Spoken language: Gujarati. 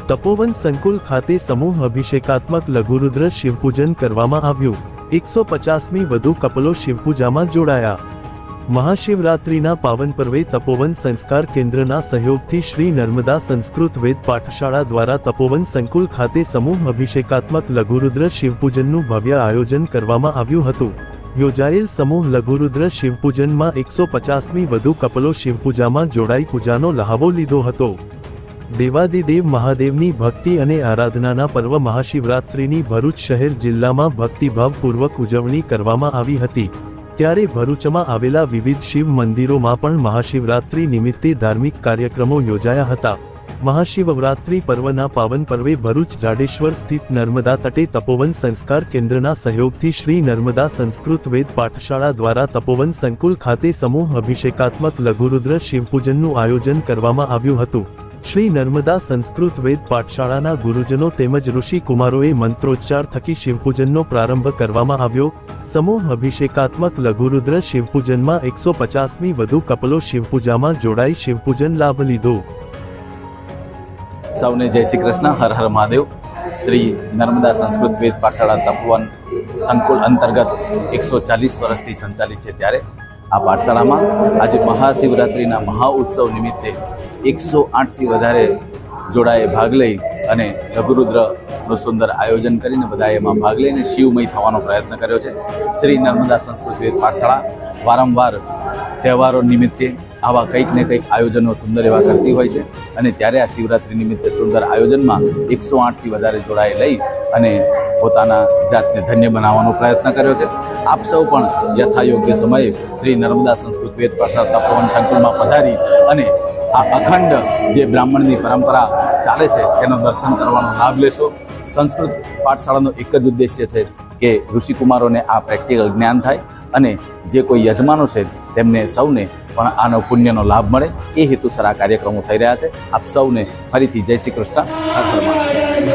તપોવન સંકુલ ખાતે સમૂહ અભિષેકાત્મક લઘુરુદ્ર શિવપૂજન કરવામાં આવ્યું। 150મી વધુ કપલો શિવપૂજામાં જોડાયા। મહાશિવરાત્રિના પાવન પર્વે તપોવન સંસ્કાર કેન્દ્રના સહયોગથી શ્રી નર્મદા સંસ્કૃત વેદ પાઠશાળા દ્વારા તપોવન સંકુલ ખાતે સમૂહ અભિષેકાત્મક લઘુરુદ્ર શિવપૂજનનું ભવ્ય આયોજન કરવામાં આવ્યું હતું। યોજાયેલ સમૂહ લઘુરુદ્ર શિવપૂજનમાં 150મી વધુ કપલો શિવપૂજામાં જોડાઈ પૂજાનો લહાવો લીધો હતો। દેવાદિદેવ મહાદેવની ભક્તિ અને આરાધનાના પર્વ મહાશિવરાત્રિની ભરૂચ શહેર જિલ્લામાં ભક્તિભાવપૂર્વક ઉજવણી કરવામાં આવી હતી। ત્યારે ભરૂચમાં આવેલા વિવિધ શિવ મંદિરોમાં પણ મહાશિવરાત્રિ નિમિત્તે ધાર્મિક કાર્યક્રમો યોજાયા હતા। મહાશિવરાત્રિ પર્વના પાવન પર્વે ભરૂચ જાડેશ્વર સ્થિત નર્મદા તટે તપોવન સંસ્કાર કેન્દ્રના સહયોગથી શ્રી નર્મદા સંસ્કૃત વેદ પાઠશાળા દ્વારા તપોવન સંકુલ ખાતે સમૂહ અભિષેકાત્મક લઘુરુદ્ર શિવપૂજનનું આયોજન કરવામાં આવ્યું હતું। શ્રી નર્મદા સંસ્કૃત વેદ પાઠશાળાના ગુરુજનો તેમજ ઋષિ કુમારોએ મંત્રોચ્ચાર થકી શિવપૂજનનો પ્રારંભ કરવામાં આવ્યો। સમૂહ અભિષેકાત્મક લઘુરુદ્ર શિવપૂજનમાં 150મી વધુ કપલો શિવપૂજામાં જોડાઈ શિવપૂજન લાભ લીધો। સૌને જય શ્રી કૃષ્ણ, હર હર મહાદેવ। શ્રી નર્મદા સંસ્કૃત વેદ પાઠશાળા તપોવન સંકુલ અંતર્ગત 140 વર્ષથી સંચાલિત છે। ત્યારે આ પાઠશાળામાં આજે મહાશિવરાત્રિના મહા ઉત્સવ નિમિત્તે 108થી વધારે જોડાએ ભાગ લઈ અને લઘુરુદ્રનું સુંદર આયોજન કરીને બધાએ એમાં ભાગ લઈને શિવમય થવાનો પ્રયત્ન કર્યો છે। શ્રી નર્મદા સંસ્કૃત વેદ પાઠશાળા વારંવાર તહેવારો નિમિત્તે આવા કંઈક ને કંઈક આયોજનો સુંદર એવા કરતી હોય છે અને ત્યારે આ શિવરાત્રિ નિમિત્તે સુંદર આયોજનમાં 108થી વધારે જોડાએ લઈ અને પોતાના જાતને ધન્ય બનાવવાનો પ્રયત્ન કર્યો છે। આપ સૌ પણ યથાયોગ્ય સમયે શ્રી નર્મદા સંસ્કૃત વેદ પાઠશાળા તપોવન સંકુલમાં પધારી અને આ અખંડ જે બ્રાહ્મણની પરંપરા ચાલે છે તેનો દર્શન કરવાનો લાભ લેશો। સંસ્કૃત પાઠશાળાનો એક જ ઉદ્દેશ્ય છે કે ઋષિકુમારોને આ પ્રેક્ટિકલ જ્ઞાન થાય અને જે કોઈ યજમાનો છે તેમને સૌને પણ આનો પુણ્યનો લાભ મળે એ હેતુસર આ કાર્યક્રમો થઈ રહ્યા છે। આપ સૌને ફરીથી જય શ્રી કૃષ્ણ, હર હર મહાદેવ।